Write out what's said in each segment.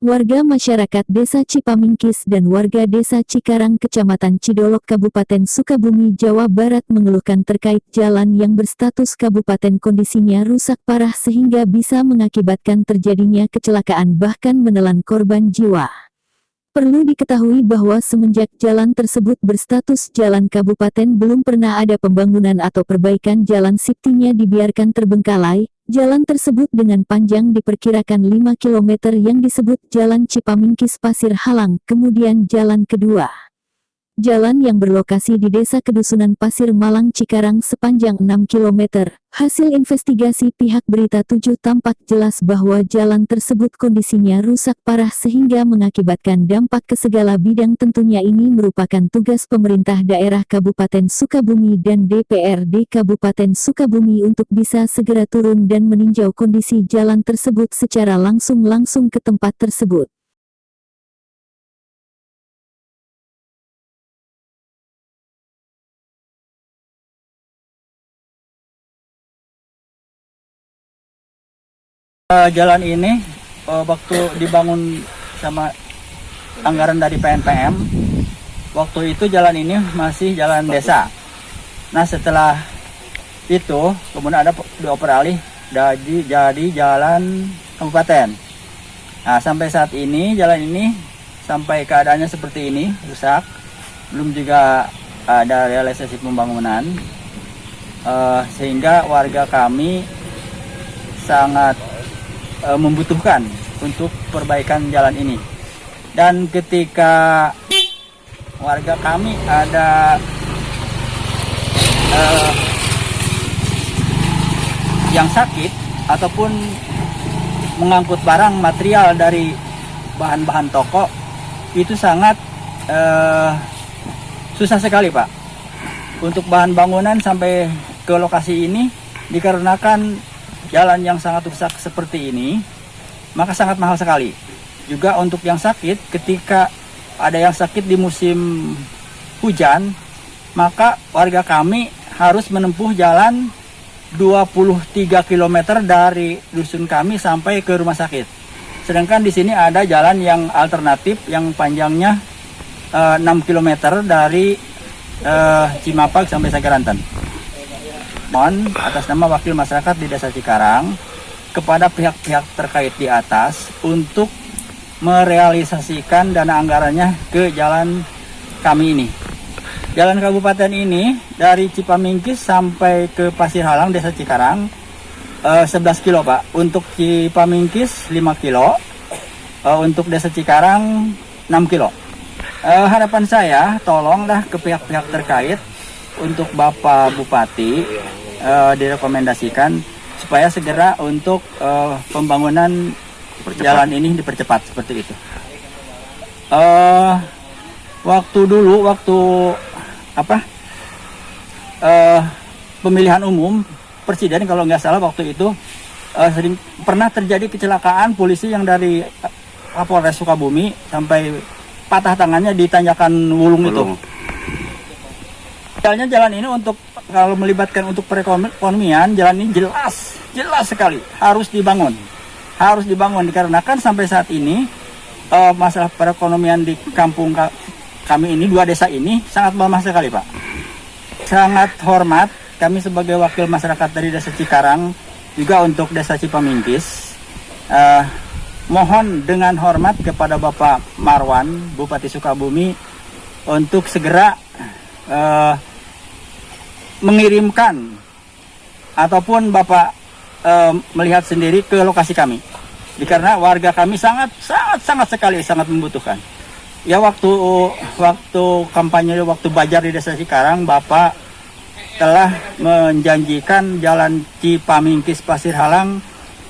Warga masyarakat Desa Cipamingkis dan warga Desa Cikarang Kecamatan Cidolok Kabupaten Sukabumi Jawa Barat mengeluhkan terkait jalan yang berstatus kabupaten kondisinya rusak parah sehingga bisa mengakibatkan terjadinya kecelakaan bahkan menelan korban jiwa. Perlu diketahui bahwa semenjak jalan tersebut berstatus jalan kabupaten belum pernah ada pembangunan atau perbaikan jalan siptinya dibiarkan terbengkalai. Jalan tersebut dengan panjang diperkirakan 5 km yang disebut Jalan Cipamingkis Pasir Halang, kemudian jalan kedua. Jalan yang berlokasi di Desa Kedusunan Pasir Malang Cikarang sepanjang 6 km. Hasil investigasi pihak Berita 7 tampak jelas bahwa jalan tersebut kondisinya rusak parah sehingga mengakibatkan dampak ke segala bidang. Tentunya ini merupakan tugas pemerintah daerah Kabupaten Sukabumi dan DPRD Kabupaten Sukabumi untuk bisa segera turun dan meninjau kondisi jalan tersebut secara langsung ke tempat tersebut. Jalan ini waktu dibangun sama anggaran dari PNPM, waktu itu jalan ini masih jalan desa. Nah setelah itu kemudian ada dioper alih jadi jalan kabupaten. Nah sampai saat ini jalan ini sampai keadaannya seperti ini, rusak, belum juga ada realisasi pembangunan, sehingga warga kami sangat membutuhkan untuk perbaikan jalan ini. Dan ketika warga kami ada yang sakit ataupun mengangkut barang material dari bahan-bahan toko, itu sangat susah sekali Pak untuk bahan bangunan sampai ke lokasi ini, dikarenakan jalan yang sangat rusak seperti ini, maka sangat mahal sekali. Juga untuk yang sakit, ketika ada yang sakit di musim hujan, maka warga kami harus menempuh jalan 23 km dari dusun kami sampai ke rumah sakit. Sedangkan di sini ada jalan yang alternatif yang panjangnya 6 km dari Cimapag sampai Sagaranten. Mohon atas nama wakil masyarakat di Desa Cikarang kepada pihak-pihak terkait di atas untuk merealisasikan dana anggarannya ke jalan kami ini. Jalan kabupaten ini dari Cipamingkis sampai ke Pasir Halang Desa Cikarang 11 kilo Pak. Untuk Cipamingkis 5 kilo, untuk Desa Cikarang 6 kilo. Harapan saya tolonglah ke pihak-pihak terkait untuk Bapak Bupati direkomendasikan supaya segera untuk pembangunan jalan ini dipercepat seperti itu. Waktu pemilihan umum presiden kalau nggak salah waktu itu sering pernah terjadi kecelakaan polisi yang dari Kapolres Sukabumi sampai patah tangannya di tanjakan Wulung itu. Jalannya jalan ini untuk kalau melibatkan untuk perekonomian, jalan ini jelas sekali harus dibangun dikarenakan sampai saat ini masalah perekonomian di kampung kami ini, dua desa ini sangat melemah sekali Pak. Sangat hormat kami sebagai wakil masyarakat dari Desa Cikarang juga untuk Desa Cipamingkis, mohon dengan hormat kepada Bapak Marwan Bupati Sukabumi untuk segera mengirimkan ataupun Bapak melihat sendiri ke lokasi kami, karena warga kami sangat membutuhkan. Ya waktu kampanye waktu Bajar di Desa Cikarang, Bapak telah menjanjikan jalan Cipamingkis Pasir Halang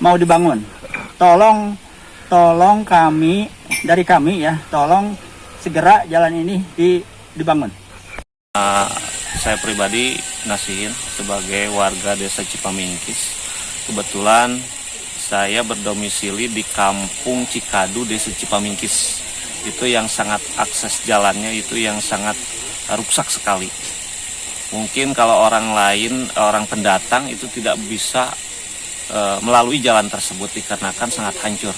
mau dibangun. Tolong kami ya, tolong segera jalan ini dibangun. Saya pribadi Nasihin sebagai warga Desa Cipamingkis. Kebetulan saya berdomisili di Kampung Cikadu Desa Cipamingkis. Itu yang sangat akses jalannya itu yang sangat rusak sekali. Mungkin kalau orang lain, orang pendatang itu tidak bisa melalui jalan tersebut dikarenakan sangat hancur.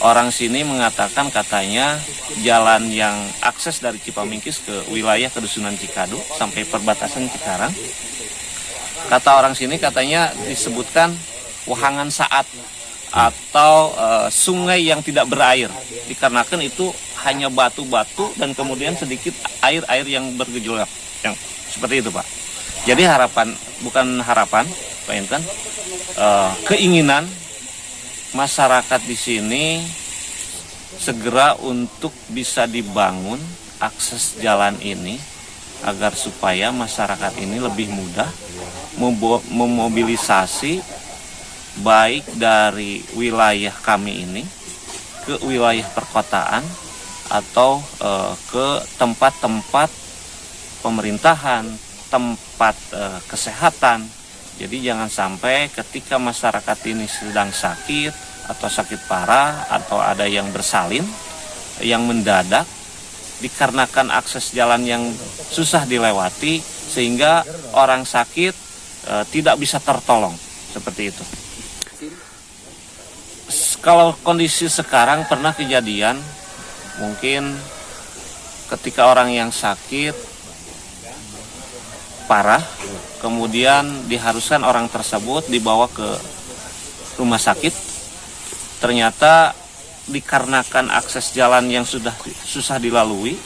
orang sini mengatakan katanya jalan yang akses dari Cipamingkis ke wilayah Kedusunan Cikadu sampai perbatasan Cikarang, kata orang sini katanya disebutkan wahangan saat atau sungai yang tidak berair, dikarenakan itu hanya batu-batu dan kemudian sedikit air-air yang bergejolak, yang seperti itu Pak. Jadi harapan, bukan harapan Pak Intan, keinginan masyarakat di sini segera untuk bisa dibangun akses jalan ini agar supaya masyarakat ini lebih mudah memobilisasi baik dari wilayah kami ini ke wilayah perkotaan atau ke tempat-tempat pemerintahan, tempat kesehatan. Jadi jangan sampai ketika masyarakat ini sedang sakit atau sakit parah atau ada yang bersalin yang mendadak dikarenakan akses jalan yang susah dilewati sehingga orang sakit tidak bisa tertolong seperti itu. Kalau kondisi sekarang pernah kejadian mungkin ketika orang yang sakit parah kemudian diharuskan orang tersebut dibawa ke rumah sakit, ternyata dikarenakan akses jalan yang sudah susah dilalui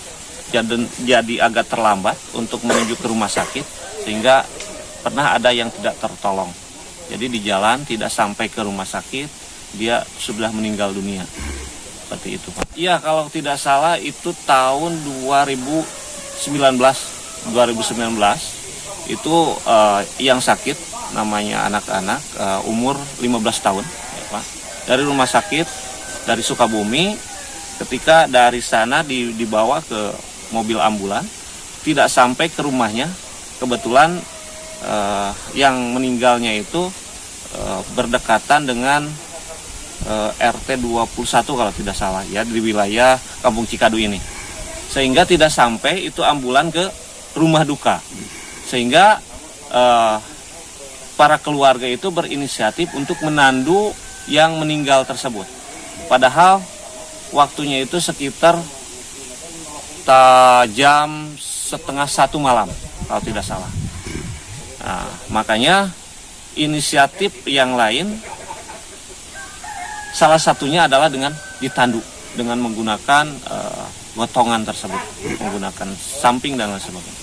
jadi agak terlambat untuk menuju ke rumah sakit sehingga pernah ada yang tidak tertolong. Jadi di jalan tidak sampai ke rumah sakit, dia sudah meninggal dunia. Seperti itu Pak. Iya, kalau tidak salah itu tahun 2019 itu yang sakit namanya anak-anak umur 15 tahun ya Pak. Dari rumah sakit dari Sukabumi, ketika dari sana dibawa ke mobil ambulan, tidak sampai ke rumahnya. Kebetulan yang meninggalnya itu berdekatan dengan RT 21 kalau tidak salah ya, di wilayah Kampung Cikadu ini. Sehingga tidak sampai itu ambulan ke rumah duka. Sehingga para keluarga itu berinisiatif untuk menandu yang meninggal tersebut. Padahal waktunya itu sekitar jam setengah 1 malam kalau tidak salah. Nah, makanya inisiatif yang lain salah satunya adalah dengan ditandu dengan menggunakan gotongan tersebut, menggunakan samping dan lain sebagainya.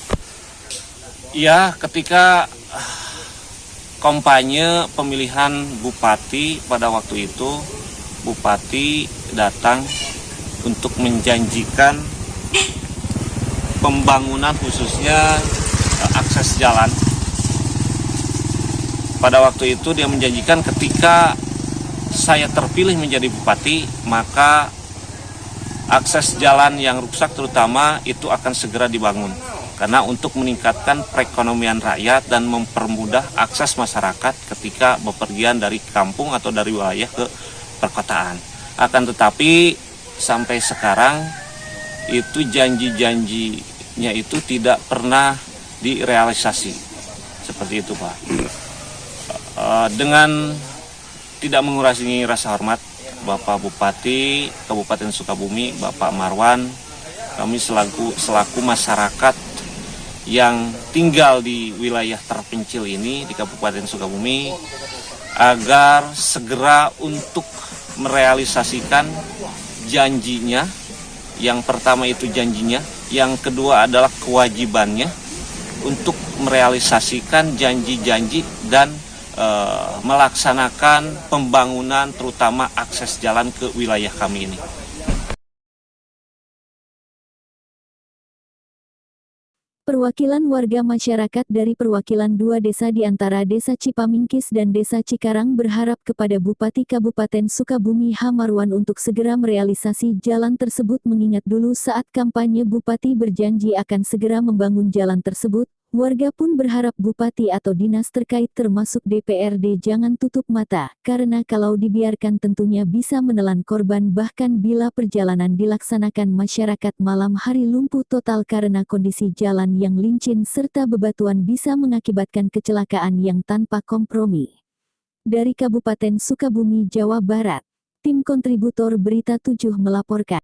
Ya, ketika kampanye pemilihan bupati pada waktu itu, bupati datang untuk menjanjikan pembangunan khususnya akses jalan. Pada waktu itu dia menjanjikan ketika saya terpilih menjadi bupati, maka akses jalan yang rusak terutama itu akan segera dibangun. Karena untuk meningkatkan perekonomian rakyat dan mempermudah akses masyarakat ketika bepergian dari kampung atau dari wilayah ke perkotaan. Akan tetapi sampai sekarang itu janji-janjinya itu tidak pernah direalisasi. Seperti itu Pak. Dengan tidak mengurangi rasa hormat Bapak Bupati Kabupaten Sukabumi, Bapak Marwan, kami selaku masyarakat yang tinggal di wilayah terpencil ini di Kabupaten Sukabumi agar segera untuk merealisasikan janjinya. Yang pertama itu janjinya, yang kedua adalah kewajibannya untuk merealisasikan janji-janji dan melaksanakan pembangunan terutama akses jalan ke wilayah kami ini. Perwakilan warga masyarakat dari perwakilan 2 desa di antara Desa Cipamingkis dan Desa Cikarang berharap kepada Bupati Kabupaten Sukabumi H. Marwan untuk segera merealisasi jalan tersebut mengingat dulu saat kampanye Bupati berjanji akan segera membangun jalan tersebut. Warga pun berharap Bupati atau dinas terkait termasuk DPRD jangan tutup mata, karena kalau dibiarkan tentunya bisa menelan korban bahkan bila perjalanan dilaksanakan masyarakat malam hari lumpuh total karena kondisi jalan yang licin serta bebatuan bisa mengakibatkan kecelakaan yang tanpa kompromi. Dari Kabupaten Sukabumi, Jawa Barat. Tim kontributor Berita 7 melaporkan.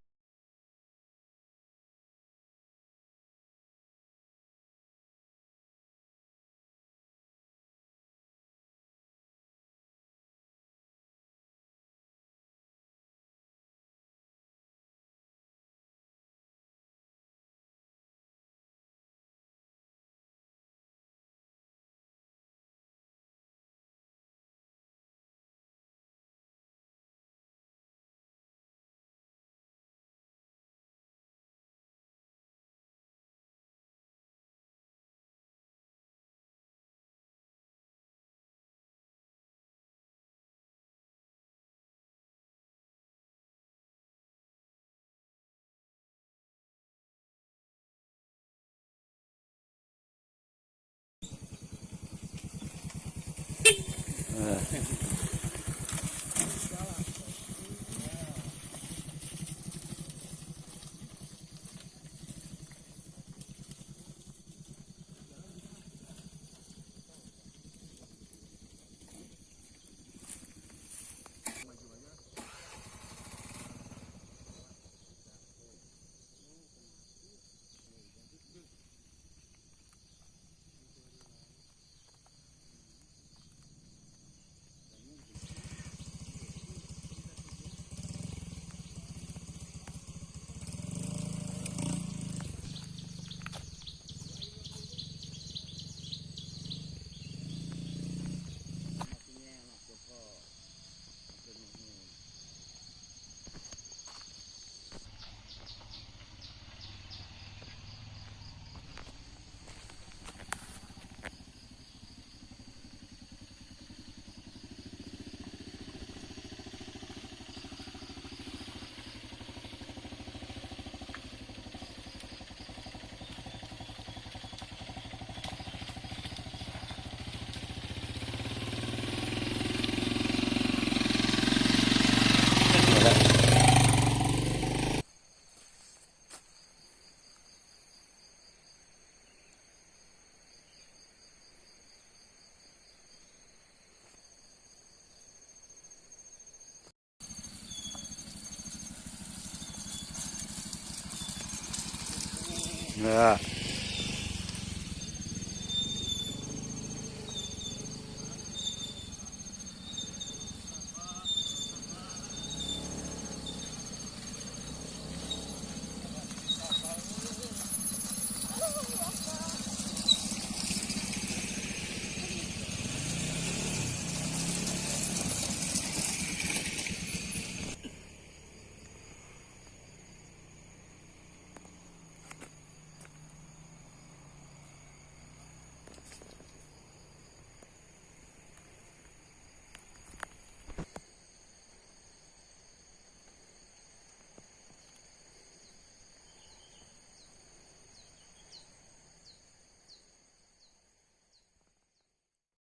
Nah.